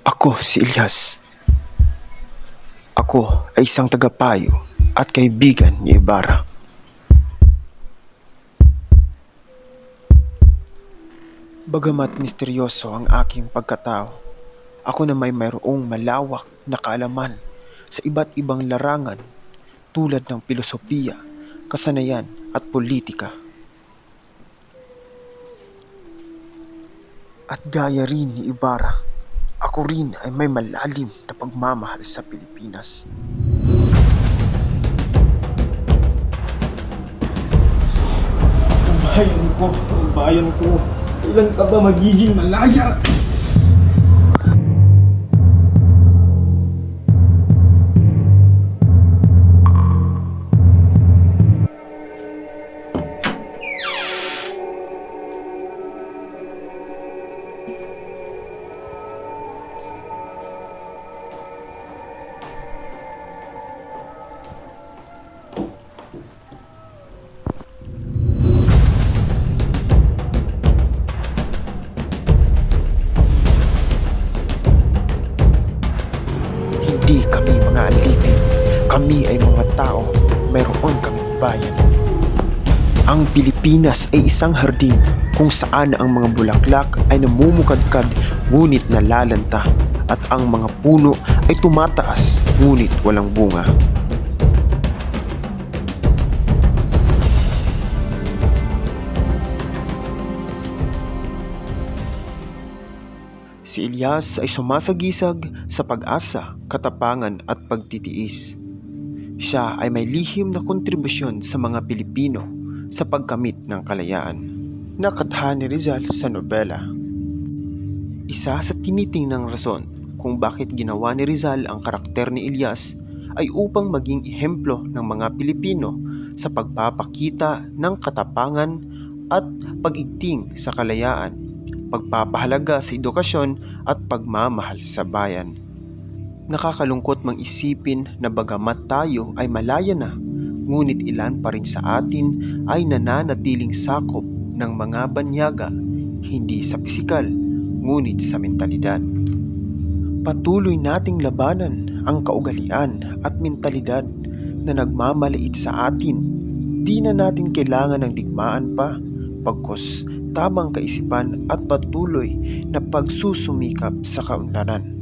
Ako si Ilyas. Ako ay isang tagapayo at kaibigan ni Ibarra. Bagamat misteryoso ang aking pagkatao, ako na may mayroong malawak na kaalaman sa iba't ibang larangan tulad ng pilosopiya, kasanayan at politika. At gaya rin ni Ibarra, ako rin ay may malalim na pagmamahal sa Pilipinas. Ang bayan ko, kailan ka ba magiging malaya? Hindi kami mga alipin. Kami ay mga tao. Mayroon kaming bayan. Ang Pilipinas ay isang hardin kung saan ang mga bulaklak ay namumukadkad ngunit nalalanta at ang mga puno ay tumataas ngunit walang bunga. Si Ilyas ay sumasagisag sa pag-asa, katapangan at pagtitiis. Siya ay may lihim na kontribusyon sa mga Pilipino sa pagkamit ng kalayaan. Nakatha ni Rizal sa nobela. Isa sa tinitingnang rason kung bakit ginawa ni Rizal ang karakter ni Ilyas ay upang maging ehemplo ng mga Pilipino sa pagpapakita ng katapangan at pag-igting sa kalayaan, pagpapahalaga sa edukasyon at pagmamahal sa bayan. Nakakalungkot mang isipin na bagamat tayo ay malaya na, ngunit ilan pa rin sa atin ay nananatiling sakop ng mga banyaga, hindi sa pisikal, ngunit sa mentalidad. Patuloy nating labanan ang kaugalian at mentalidad na nagmamaliit sa atin. Di na natin kailangan ng digmaan pa, pagkos tamang kaisipan at patuloy na pagsusumikap sa kaunlaran.